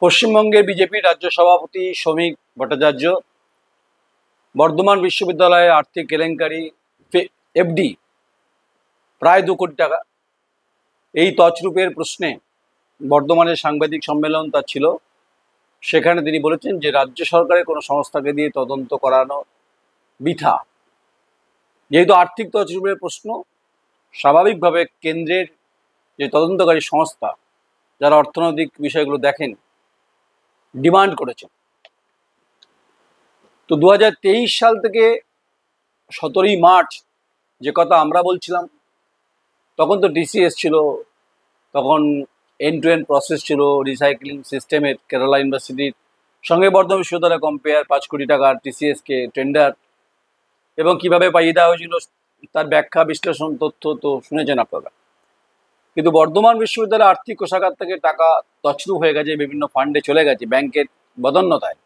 পশ্চিমবঙ্গের বিজেপি রাজ্য সভাপতি শ্রমিক ভট্টাচার্য বর্ধমান বিশ্ববিদ্যালয়ে আর্থিক কেলেঙ্কারি এফডি প্রায় 2 কোটি টাকা এই তছরূপের প্রশ্নে বর্ধমানের সাংবাদিক সম্মেলন তার ছিল। সেখানে তিনি বলেছেন যে রাজ্য সরকারের কোনো সংস্থাকে দিয়ে তদন্ত করানো বৃথা, যেহেতু আর্থিক তছরূপের প্রশ্ন। স্বাভাবিকভাবে কেন্দ্রের যে তদন্তকারী সংস্থা, যারা অর্থনৈতিক বিষয়গুলো দেখেন, ডিমান্ড করেছেন। তো 2023 সাল থেকে 17ই মার্চ যে কথা আমরা বলছিলাম, তখন তো টিসিএস ছিল, তখন এন্ড টু এন্ড প্রসেস ছিল রিসাইক্লিং সিস্টেমের কেরালা ইউনিভার্সিটির সঙ্গে বর্ধমান বিশ্ববিদ্যালয় কম্পেয়ার 5 কোটি টাকার টিসিএসকে টেন্ডার, এবং কিভাবে পাইয়ে দেওয়া হয়েছিল তার ব্যাখ্যা বিশ্লেষণ তথ্য তো শুনেছেন আপনারা। কিন্তু বর্ধমান বিশ্ববিদ্যালয়ের আর্থিক কোষাগার থেকে টাকা তছরূপ হয়ে গেছে, বিভিন্ন ফান্ডে চলে গেছে ব্যাংকের বদন্যতায়,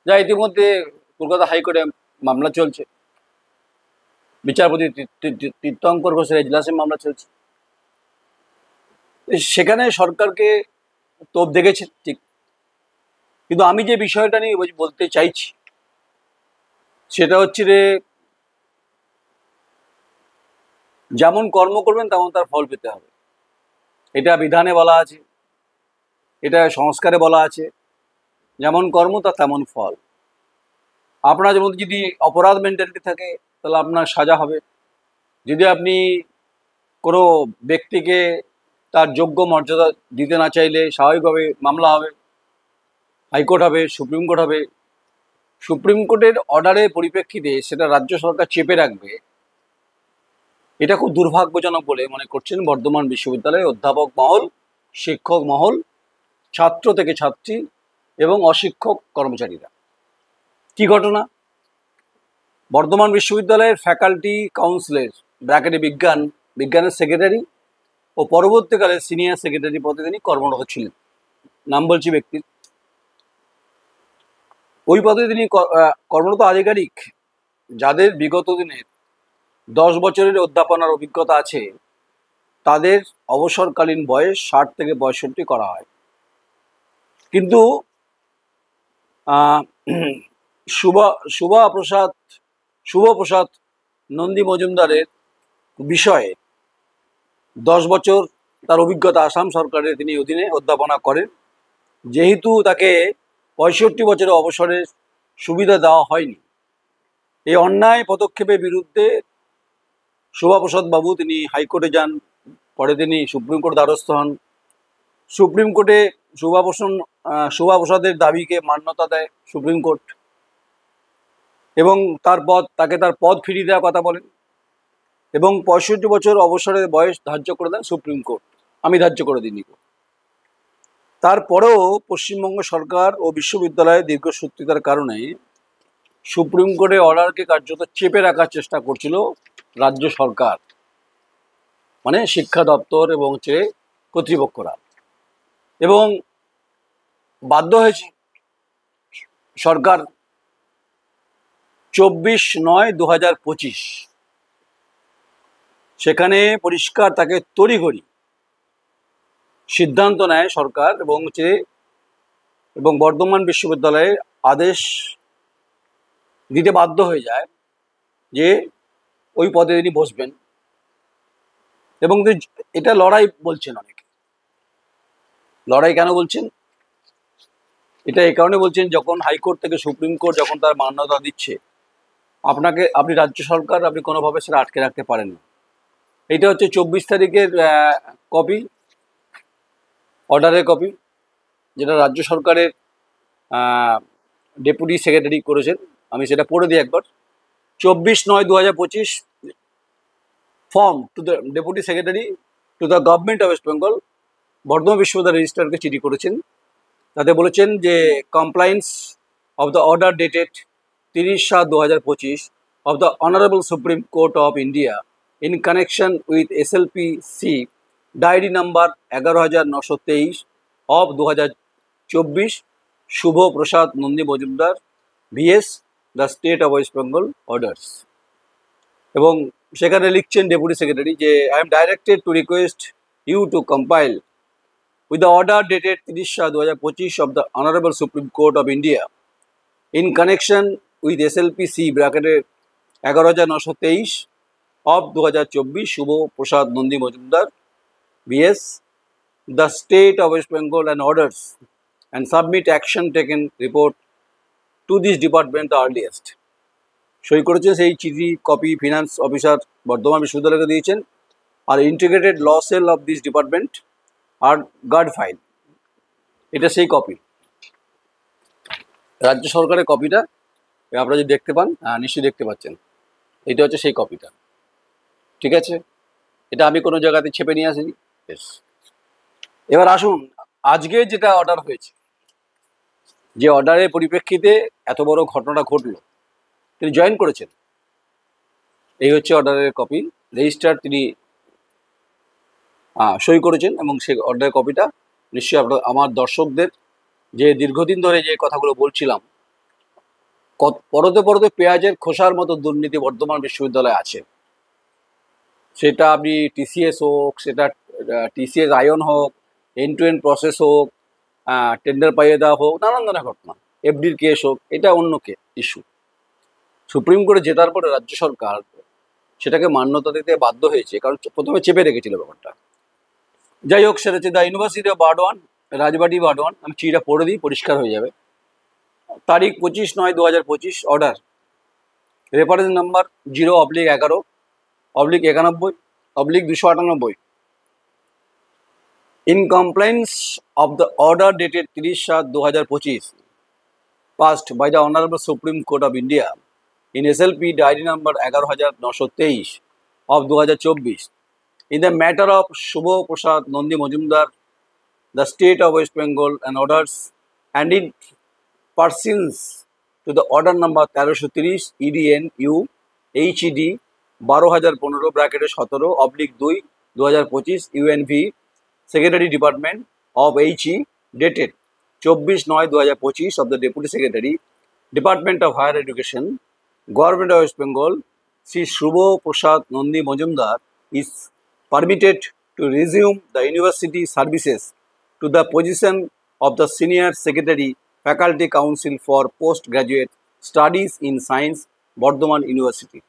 যা ইতিমধ্যে কলকাতা হাইকোর্টে মামলা চলছে। বিচারপতি তীর্থঙ্কর ঘোষের এজলাসে মামলা চলছে। সেখানে সরকারকে তোপ দেখেছে ঠিক, কিন্তু আমি যে বিষয়টা নিয়ে বলতে চাইছি সেটা হচ্ছে যে যেমন কর্ম করবেন তেমন তার ফল পেতে হবে। এটা বিধানে বলা আছে, এটা সংস্কারে বলা আছে, যেমন কর্ম তার তেমন ফল। আপনার মধ্যে যদি অপরাধ মেন্টালিটি থাকে তাহলে আপনার সাজা হবে। যদি আপনি কোনো ব্যক্তিকে তার যোগ্য মর্যাদা দিতে না চাইলে স্বাভাবিকভাবে মামলা হবে, হাইকোর্ট হবে, সুপ্রিম কোর্ট হবে। সুপ্রিম কোর্টের অর্ডারের পরিপ্রেক্ষিতে সেটা রাজ্য সরকার চেপে রাখবে, এটা খুব দুর্ভাগ্যজনক বলে মনে করছেন বর্ধমান বিশ্ববিদ্যালয়ের অধ্যাপক মহল, শিক্ষক মহল, ছাত্র থেকে ছাত্রী এবং অশিক্ষক কর্মচারীরা। কি ঘটনা? বর্ধমান বিশ্ববিদ্যালয়ের ফ্যাকাল্টি কাউন্সিলের ব্র্যাকেটে বিজ্ঞানের সেক্রেটারি ও পরবর্তীকালে সিনিয়র সেক্রেটারি পদে তিনি কর্মরত ছিলেন। নাম বলছি ব্যক্তির। ওই পদে তিনি কর্মরত আধিকারিক যাদের বিগত দিনের 10 বছরের অধ্যাপনার অভিজ্ঞতা আছে, তাদের অবসরকালীন বয়স 60 থেকে 65 করা হয়। কিন্তু শুভপ্রসাদ নন্দী মজুমদারের বিষয়ে 10 বছর তার অভিজ্ঞতা, আসাম সরকারের তিনি অধীনে অধ্যাপনা করেন। যেহেতু তাকে 65 বছরের অবসরের সুবিধা দেওয়া হয়নি, এই অন্যায় পদক্ষেপের বিরুদ্ধে শুভপ্রসাদ বাবু তিনি হাইকোর্টে যান, পরে তিনি সুপ্রিম কোর্ট দ্বারস্থ হন। সুপ্রিম কোর্টে শুভপ্রসাদের দাবিকে মান্যতা দেয় সুপ্রিম কোর্ট, এবং তাকে তার পদ ফিরিয়ে দেওয়ার কথা বলেন, এবং 65 বছর অবসরের বয়স ধার্য করে দেন সুপ্রিম কোর্ট। আমি ধার্য করে দিইনি। তারপরেও পশ্চিমবঙ্গ সরকার ও বিশ্ববিদ্যালয়ের দীর্ঘসূত্রিতার কারণে সুপ্রিম কোর্টের অর্ডারকে কার্যত চেপে রাখার চেষ্টা করছিল রাজ্য সরকার, মানে শিক্ষা দপ্তর এবং কর্তৃপক্ষরা, এবং বাধ্য হয়েছে সরকার 24/9/2025 সেখানে পরিষ্কার তাকে তড়িঘড়ি সিদ্ধান্ত নেয় সরকার, এবং বর্ধমান বিশ্ববিদ্যালয়ে আদেশ দিতে বাধ্য হয়ে যায় যে ওই পদে তিনি বসবেন। এবং এটা লড়াই বলছেন অনেকে। লড়াই কেন বলছেন? এটা এই কারণে বলছেন, যখন হাইকোর্ট থেকে সুপ্রিম কোর্ট যখন তার মান্যতা দিচ্ছে, আপনি রাজ্য সরকার আপনি কোনোভাবে সেটা আটকে রাখতে পারেন না। এটা হচ্ছে 24 তারিখের কপি, অর্ডারের কপি, যেটা রাজ্য সরকারের ডেপুটি সেক্রেটারি করেছেন। আমি সেটা পড়ে দিই একবার। 24/9/2025 form to the deputy secretary to the government of West Bengal, Bardhaman বিশ্ববিদ্যালয় রেজিস্ট্রারকে চিঠি করেছেন। তাতে বলেছেন যে compliance of the order dated 30/7/2025 of the Honorable Supreme Court of India in connection with SLPC Diary number 11,923 of 2024 Shubhaprasad Nandi Majumdar VS the State of West Bengal orders। এবং সেখানে লিখছেন deputy secretary যে I am directed to request you to compile with the order dated 30/2025 of the Honorable Supreme Court of India in connection with SLPC ব্র্যাকেটে 11,923 of 2024 Shubho Prasad Nandi Majumdar BS the State of West Bengal and orders and submit action taken report to this department the earliest. সই করেছে সেই চিঠি copy finance officer Bardhaman বিশ্ববিদ্যালয়কে দিয়েছেন। আর integrated law cell of this department আর guard file, এটা সেই কপি, রাজ্য সরকারের কপিটা আপনারা যদি দেখতে পান, নিশ্চয়ই দেখতে পাচ্ছেন, এটা হচ্ছে সেই কপিটা। ঠিক আছে, এটা আমি কোনো জায়গাতে ছেপে নিয়ে আসিনি। এবার আসুন, আজকে যেটা অর্ডার হয়েছে, যে অর্ডারের পরিপ্রেক্ষিতে এত বড় ঘটনা ঘটলো, তিনি জয়েন করেছেন, এই হচ্ছে অর্ডারের কপি। রেজিস্টার তিনি সই করেছেন এবং সেই অর্ডারের কপিটা নিশ্চয়ই আপনার আমার দর্শকদের, যে দীর্ঘদিন ধরে যে কথাগুলো বলছিলাম, পরতে পরতে পেঁয়াজের খোসার মতো দুর্নীতি বর্ধমান বিশ্ববিদ্যালয়ে আছে। সেটা আপনি টিসিএস হোক, সেটা টিসিএস আয়ন হোক, এন্ড টু এন্ড প্রসেস হোক, টেন্ডার পাইয়ে দেওয়া হোক, নানান ধরনের ঘটনা, এফডির কেস হোক, এটা অন্য ইস্যু। সুপ্রিম কোর্টে জেতার পরে রাজ্য সরকার সেটাকে মান্যতা দিতে বাধ্য হয়েছে, কারণ প্রথমে চেপে রেখেছিল ব্যাপারটা। যাই হোক, সেটা হচ্ছে দ্য ইউনিভার্সিটি অফ বার্ডওয়ান, রাজবাড়ি বার্ডওয়ান। আমি চিঠিটা পড়ে দিই, পরিষ্কার হয়ে যাবে। তারিখ 25/9/2025, order reference number 0/11/91/298। In compliance of the order dated 30/7/2025 passed by the Honorable Supreme Court of India in SLP Diary number 11,923 of 2024 in the matter of Shubho Prasad Nandi Majumdar, the State of West Bengal, and orders, and in pursuance to the order number 1330 EDNU HED 12,015 ব্র্যাকেটে 17/2/2025 UNV Secretary Department of HE dated 24/9/2025 of the Deputy Secretary Department of Higher Education, Government of West Bengal, Sri Shubho Prasad Nandi Majumdar is permitted to resume the university services to the position of the Senior Secretary Faculty Council for Postgraduate Studies in Science, Bardhaman University.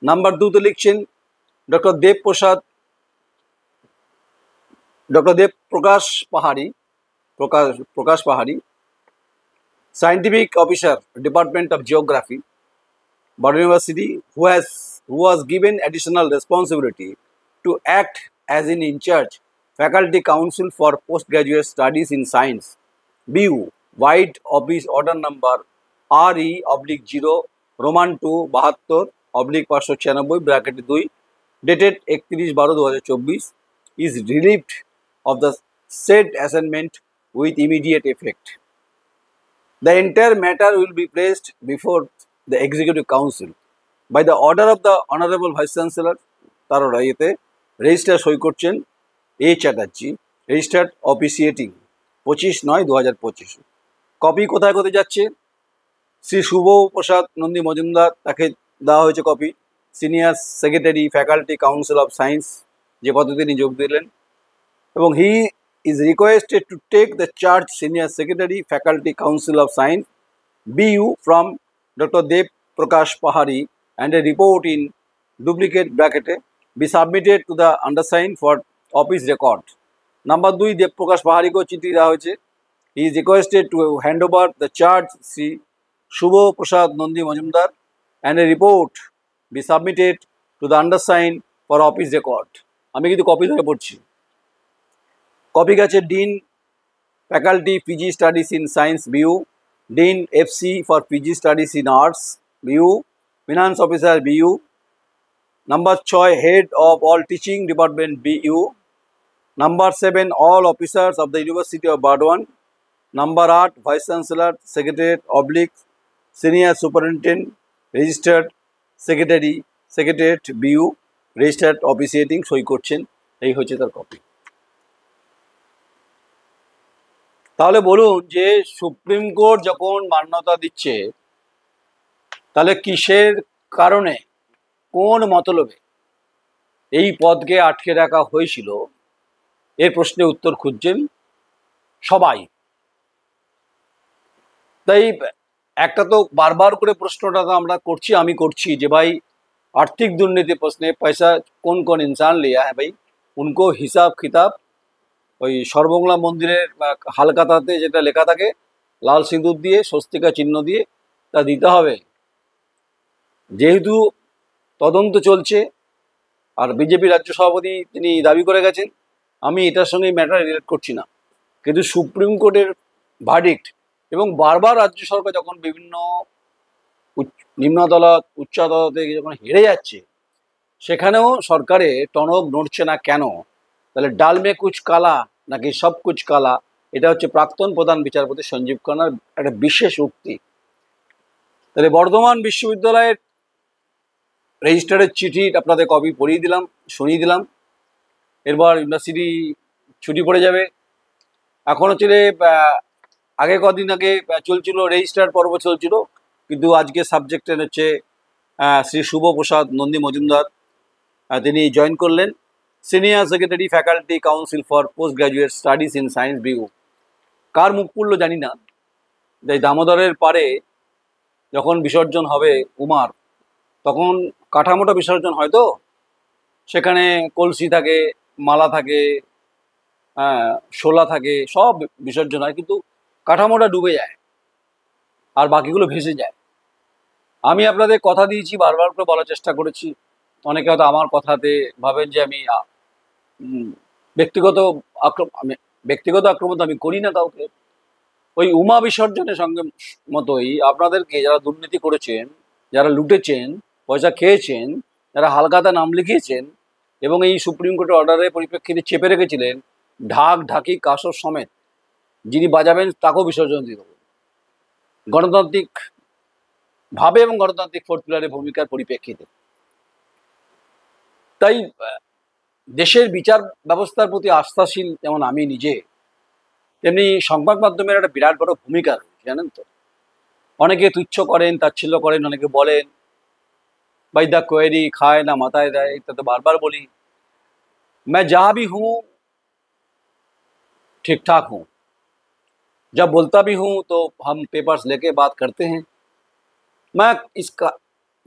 Number 2 তে লিখছেন doctor দেব প্রকাশ পাহাড়ি, Scientific Officer, Department of Geography, Bardhaman University, who was given additional responsibility to act as in charge Faculty Council for Postgraduate Studies in Science, BU, White Office Order Number RE/0 Roman 2 72/596 bracket 2 dated 31/12/2024 is relieved of the said assignment with immediate effect. The entire matter will be placed before the Executive Council by the order of the Honorable Vice Chancellor, তার রায়েতে register সই করছেন এ Chatterjee, registered অফিসিয়েটিং 25/9/2025। Copy কোথায় যাচ্ছে? শ্রী শুভ প্রসাদ নন্দী মজুমদার, তাকে দেওয়া হয়েছে copy, senior secretary faculty council of science, যে পদে তিনি যোগ দিলেন, এবং হি is requested to take the charge Senior Secretary Faculty Council of Science BU from Dr. Dev Prakash Pahari, and a report in duplicate bracket be submitted to the undersigned for office record. Number 2 Dev Prakash Pahari ko চিঠি দেওয়া হয়েছে। He is requested to hand over the charge Sri Shubho Prasad Nandi Majumdar, and a report be submitted to the undersigned for office record. আমি কিন্তু copy ধরে পড়ছি। Copy গেছে dean faculty PG studies in science BU, dean FC for PG studies in arts BU, finance officer BU. Number 6 head of all teaching department BU. Number 7 all officers of the university of Burdwan. Number 8 vice chancellor secretariat oblique senior superintendent, registered secretariat BU, registered officiating, সই করছেন। এই হচ্ছে তার copy. তাহলে বলুন, যে supreme court যখন মান্যতা দিচ্ছে, তাহলে কিসের কারণে, কোন মতলবে এই পদকে আটকে রাখা হয়েছিল, এর প্রশ্নের উত্তর খুঁজছেন সবাই। তাই একটা তো বারবার করে প্রশ্নটা তো আমরা করছি, আমি করছি যে ভাই आर्थिक दुर्नीति प्रश्न पैसा कौन कौन इंसान लिया है भाई, उनको हिसाब किताब ওই সর্বমঙ্গলা মন্দিরের হালকাতাতে যেটা লেখা থাকে লাল সিঁদুর দিয়ে স্বস্তিকা চিহ্ন দিয়ে তা দিতে হবে। যেহেতু তদন্ত চলছে আর বিজেপি রাজ্য সভাপতি তিনি দাবি করে গেছেন, আমি এটার সঙ্গে ম্যাটার রিলেট করছি না, কিন্তু সুপ্রিম কোর্টের ভার্ডিক্ট এবং বারবার রাজ্য সরকার যখন বিভিন্ন নিম্ন আদালত উচ্চ আদালতে যখন হেরে যাচ্ছে, সেখানেও সরকারে টনক নড়ছে না কেন? তাহলে ডাল মে কুচ কালা নাকি সব কুচ কালা? এটা হচ্ছে প্রাক্তন প্রধান বিচারপতি সঞ্জীব খান্নার একটা বিশেষ উক্তি। তাহলে বর্ধমান বিশ্ববিদ্যালয়ের রেজিস্ট্রারের চিঠি আপনাদের কপি পড়িয়ে দিলাম, শুনিয়ে দিলাম। এরপর ইউনিভার্সিটি ছুটি পড়ে যাবে। এখন হচ্ছে আগে কদিন আগে চলছিল রেজিস্ট্রার পর্ব চলছিল, কিন্তু আজকে সাবজেক্টের হচ্ছে শ্রী শুভ প্রসাদ নন্দী মজুমদার তিনি জয়েন করলেন, senior secretary faculty council for post graduate studies in science BU. কার মুখ পড়লো জানি না। এই দামোদরের পারে যখন বিসর্জন হবে উমার, তখন কাঠামোটা বিসর্জন হয়, তো সেখানে কলসি থাকে, মালা থাকে, শোলা থাকে, সব বিসর্জন হয়, কিন্তু কাঠামোটা ডুবে যায় আর বাকিগুলো ভেসে যায়। আমি আপনাদের কথা দিয়েছি, বারবার করে বলার চেষ্টা করেছি। অনেকে হয়তো আমার কথাতে ভাবেন যে আমি ব্যক্তিগত আক্রমণ আমি করি না কাউকে। ওই উমা বিসর্জনের সঙ্গে মতোই আপনাদেরকে যারা দুর্নীতি করেছেন, যারা লুটেছেন, পয়সা খেয়েছেন, যারা হালখাতা নাম লিখিয়েছেন এবং এই সুপ্রিম কোর্টের অর্ডারের পরিপ্রেক্ষিতে চেপে রেখেছিলেন, ঢাক ঢাকি কাসর সমেত যিনি বাজাবেন তাকেও বিসর্জন দিয়ে দেবো, গণতান্ত্রিক ভাবে এবং গণতান্ত্রিক ফোর্থ পিলারের ভূমিকার পরিপ্রেক্ষিতে। তাই দেশের বিচার ব্যবস্থার প্রতি আস্থাশীল যেমন আমি নিজে, তেমনি সংবাদ মাধ্যমের একটা বিরাট বড় ভূমিকা রয়েছে, জানেন তো। অনেকে তুচ্ছ করেন, তাচ্ছিল্য করেন, অনেকে বলেন भाई द क्वेरी खाए ना माताए जाए, तो बार बार बोली मैं जहाँ भी हूँ ठीक ठाक हूँ, जब बोलता भी हूँ तो हम पेपर्स लेके बात करते हैं।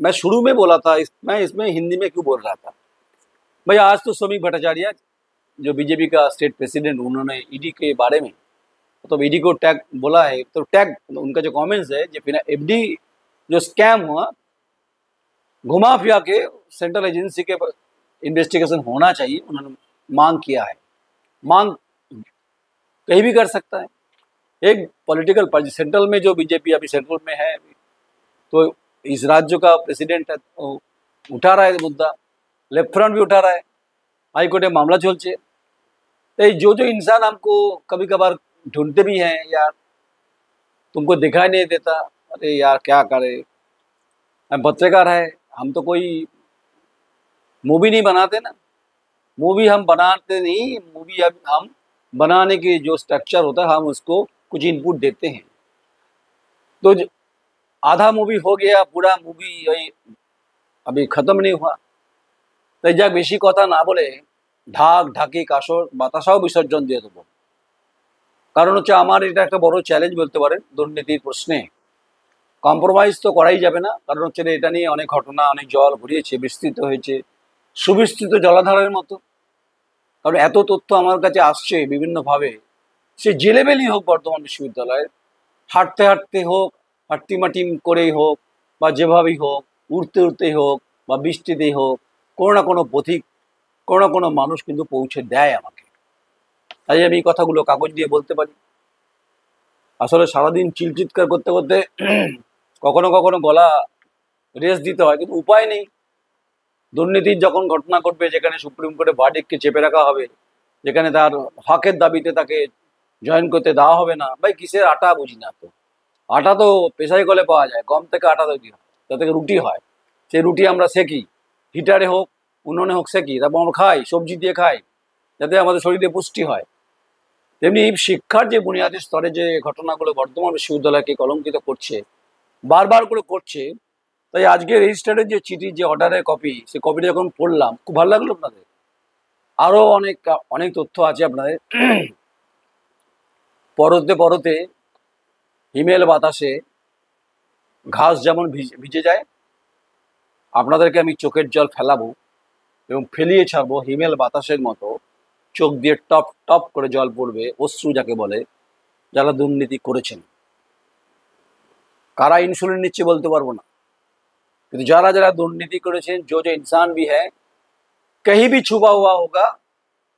मैं शुरू में बोला था मैं इसमें हिंदी में क्यों बोल रहा था भाई। आज तो श्रमिक भट्टाचार्य जो बीजेपी का स्टेट प्रेसिडेंट, उन्होंने ईडी के बारे में तो ईडी को टैग बोला है, तो टैग उनका जो कमेंट्स है, जो बिना एफडी जो स्कैम हुआ घुमा फिरा के सेंट्रल एजेंसी के इन्वेस्टिगेशन होना चाहिए, उन्होंने मांग किया है। मांग कहीं भी कर सकता है एक पॉलिटिकल पार्टी। सेंट्रल में जो बीजेपी अभी सेंट्रल में है, तो इस राज्य का प्रेसिडेंट है, तो उठा रहा है मुद्दा, लेफ्ट फ्रंट भी उठा रहा है, हाई कोर्ट में मामला चलছে। तो जो इंसान हमको कभी कभार ढूंढते भी हैं, यार तुमको दिखाई नहीं देता, अरे यार क्या करे, हम पत्रकार है, हम तो कोई मूवी नहीं बनाते ना, मूवी हम बनाते नहीं, मूवी हम बनाने के जो स्ट्रक्चर होता है हम उसको कुछ इनपुट देते हैं। तो आधा मूवी हो गया, पूरा मूवी अभी खत्म नहीं हुआ। তাই যাক, বেশি কথা না বলে ঢাক ঢাকি কাসর বাতাসাও বিসর্জন দিয়ে দেবো। কারণ হচ্ছে আমার এটা একটা বড় চ্যালেঞ্জ বলতে পারেন দুর্নীতির প্রশ্নে। কম্প্রোমাইজ তো করাই যাবে না, কারণ হচ্ছে এটা নিয়ে অনেক ঘটনা, অনেক জল ঘুরিয়েছে, বিস্তৃত হয়েছে, সুবিস্তৃত জলাধারের মতো। কারণ এত তথ্য আমার কাছে আসছে বিভিন্নভাবে, সে যে লেভেলই হোক, বর্ধমান বিশ্ববিদ্যালয়ের হাঁটতে হাঁটতে হোক, হাট্টিমাটিম করেই হোক, বা যেভাবেই হোক, উড়তে উড়তেই হোক, বা বৃষ্টিতেই হোক, কোনো না কোনো পথিক, কোনো না কোনো মানুষ কিন্তু পৌঁছে দেয় আমাকে। তাই আমি এই কথাগুলো কাগজ দিয়ে বলতে পারি। আসলে সারাদিন চিলচিৎকার করতে করতে কখনো কখনো গলা রেস্ট দিতে হয়, কিন্তু উপায় নেই। দুর্নীতির যখন ঘটনা ঘটবে, যেখানে সুপ্রিম কোর্টে ভার্ডিক্টকে চেপে রাখা হবে, যেখানে তার হকের দাবিতে তাকে জয়েন করতে দেওয়া হবে না, ভাই কিসের আটা বুঝি না। তো আটা তো পেশাই কলে পাওয়া যায়, গম থেকে আটা তৈরি হয়, তা থেকে রুটি হয়, সেই রুটি আমরা সেকি, হিটারে হোক উনুনে হোক সেকি, তারপর আমরা খাই, সবজি দিয়ে খাই, যাতে আমাদের শরীরে পুষ্টি হয়। তেমনি শিক্ষার যে বুনিয়াদী স্তরে যে ঘটনাগুলো বর্ধমান বিশ্ববিদ্যালয়কে কলঙ্কিত করছে, বারবার করে করছে, তাই আজকে রেজিস্টারের যে চিঠি, যে অর্ডারের কপি, সেই কপিটা যখন পড়লাম খুব ভালো লাগলো আপনাদের। আরও অনেক তথ্য আছে আপনাদের। পরতে পরতে হিমেল বাতাসে ঘাস যেমন ভিজে যায়, আপনাদেরকে আমি চোখের জল ফেলাবো এবং ফেলিয়ে ছাড়বো হিমেল বাতাসের মতো। চোখ দিয়ে টপ টপ করে জল পড়বে, অশ্রু যাকে বলে, যারা দুর্নীতি করেছেন। কারা ইনসুলিন নিচ্ছে বলতে পারবো না, কিন্তু যারা যারা दुर्नीति करेছেন, जो जो इंसान भी है कहीं भी छुपा हुआ होगा,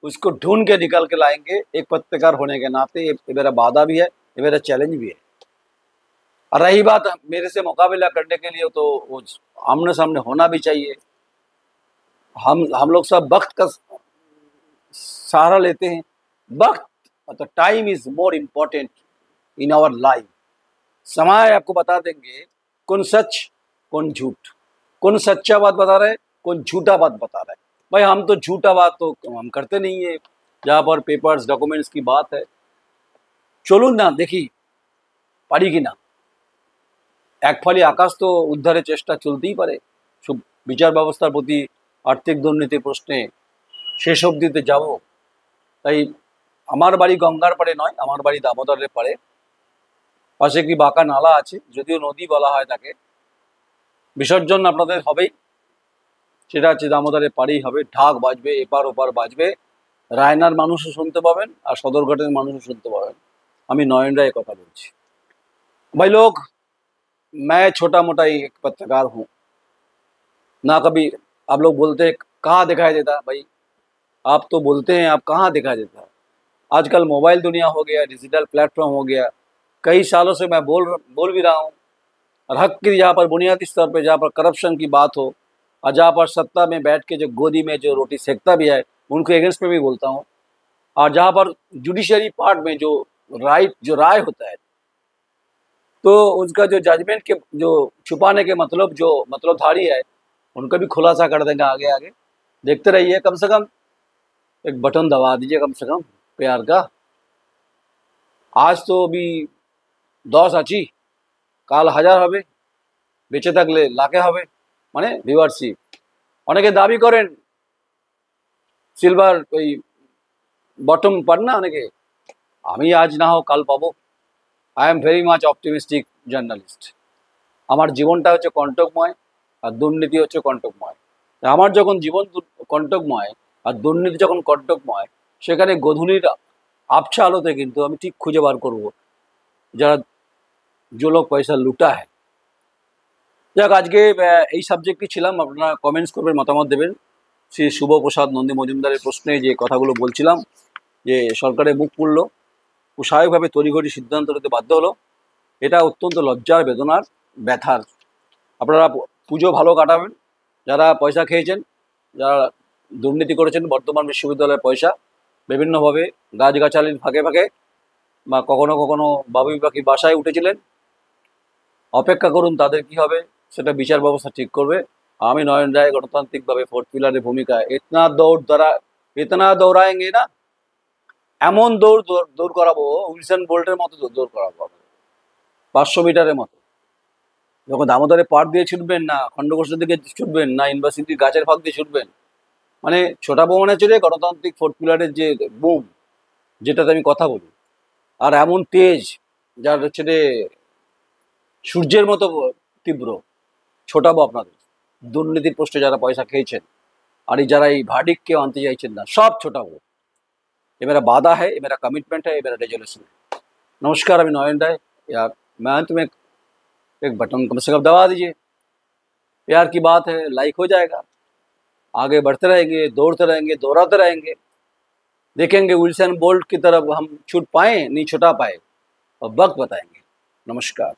उसको ढूंढ के निकाल के लाएंगे। एक पत्रकार होने के नाते ये मेरा वादा भी है, ये मेरा चैलेंज भी है। और रही बात मेरे से मुकाबला करने के लिए, तो वो आमने सामने होना भी चाहिए। हम लोग सब वक्त का सहारा लेते हैं। वक्त मतलब time is more important in our life. समय आपको बता देंगे कौन सच कौन झूठ, कौन सच्चा बात बता रहा है, कौन झूठा बात बता रहा है। भाई हम तो झूठा बात तो हम करते नहीं है, जहाँ पर पेपर्स डॉक्यूमेंट्स की बात है। चलुन ना देखी पारी कि ना, एक फली आकाश तो उद्धारे चेष्टा चलतेই পারে। বিচার ব্যবস্থার প্রতি আর্থিক দুর্নীতির প্রশ্নে শেষ অবধিতে যাব। তাই আমার বাড়ি গঙ্গার পাড়ে নয়, আমার বাড়ি দামোদরের পাড়ে। পাশে একটি বাঁকা নালা আছে, যদিও নদী বলা হয় তাকে। বিসর্জন আপনাদের হবেই, সেটা হচ্ছে দামোদরের পাড়েই হবে। ঢাক বাজবে, এপার ওপার বাজবে, রায়নার মানুষও শুনতে পাবেন আর সদরঘাটের মানুষও শুনতে পাবেন। আমি নয়ন রায় কথা বলছি। भाई लोग, मैं छोटा मोटा ही एक पत्रकार हूँ ना। कभी आप लोग बोलते हैं कहाँ दिखाई देता है, भाई आप तो बोलते हैं, आप कहाँ दिखाई देता है। आजकल मोबाइल दुनिया हो गया, डिजिटल प्लेटफॉर्म हो गया। कई सालों से मैं बोल भी रहा हूँ। और हक की जहाँ पर बुनियादी स्तर पर जहाँ पर करप्शन की बात हो, और जहाँ पर सत्ता में बैठ के जो गोदी में जो रोटी सेकता भी है, उनके अगेंस्ट में भी बोलता हूँ। और जहाँ पर जुडिशरी पार्ट में जो राय होता है, तो उसका जो जजमेंट के जो छुपाने के मतलब जो मतलबधारी है, उनका भी खुलासा कर देंगे आगे आगे। देखते रहिए। कम से कम एक बटन दबा दीजिए, कम से कम प्यार का। आज तो अभी 10 আছি, কাল 1000 হবে, বেঁচে থাকলে লাখে হবে। মানে ভিউয়ারশিপ অনেকে দাবি করেন, সিলভার ওই বটম পান না অনেকে। আমি আজ না হোক কাল পাবো। I am very much optimistic journalist. আমার জীবনটা হচ্ছে কণ্টকময়, আর দুর্নীতি হচ্ছে কণ্টকময়। আমার যখন জীবন কণ্টকময় আর দুর্নীতি যখন কণ্টকময়, সেখানে গধূলির আবছা আলোতে কিন্তু আমি ঠিক খুঁজে বার করব যারা जो लोग पैसा लूटा है। যাক, আজকে এই সাবজেক্টই ছিলাম। আপনারা কমেন্টস করবেন, মতামত দেবেন। শ্রী শুভপ্রসাদ নন্দী মজুমদারের প্রশ্নে যে কথাগুলো বলছিলাম, যে সরকারের মুখ পুড়ল, স্বাভাবিকভাবে তড়িঘড়ি সিদ্ধান্ত নিতে বাধ্য হলো, এটা অত্যন্ত লজ্জার, বেদনার, ব্যথার। আপনারা পুজো ভালো কাটাবেন। যারা পয়সা খেয়েছেন, যারা দুর্নীতি করেছেন বর্তমান বিশ্ববিদ্যালয়ের পয়সা, বিভিন্নভাবে গাছগাছালির ফাঁকে ফাঁকে বা কখনো কখনো বাবুই পাখির বাসায় উঠেছিলেন, অপেক্ষা করুন তাদের কি হবে, সেটা বিচার ব্যবস্থা ঠিক করবে। আমি নয়ন রায় গণতান্ত্রিকভাবে ফোর্থ পিলারের ভূমিকায় ইতনা দৌড়াएंगे না, এমন দৌড় করাবো, উইলসন বোল্টের মতো দৌড় করাবো। 500 মিটারের মতো। যখন দামোদরে পাড় দিয়ে ছুটবেন না, খণ্ডঘোষের দিকে ছুটবেন না, ইউনিভার্সিটির গাছের ফাঁক দিয়ে ছুটবেন। মানে ছোটা বৌমানে চলে গণতান্ত্রিক ফোর্থ পিলারের যে বুম, যেটাতে আমি কথা বলি, আর এমন তেজ, যার হচ্ছে সূর্যের মতো তীব্র, ছোটাবো আপনাদের। দুর্নীতির প্রশ্নে যারা পয়সা খেয়েছেন আর যারা এই ভার্ডিক্ট কেউ আনতে চাইছেন না, सब छोटाबो। ये मेरा वादा है, ये मेरा कमिटमेंट है, ये मेरा रेजोल्यूशन है। नमस्कार, अभी नयन राय। यार मैं अंत में एक बटन कम से कम दबा दीजिए। प्यार की बात है, लाइक हो जाएगा। आगे बढ़ते रहेंगे, दौड़ते रहेंगे, दोहराते रहेंगे। देखेंगे विल्सन बोल्ट की तरफ हम छूट पाए, नहीं छुटा पाए, और वक्त बताएंगे। नमस्कार।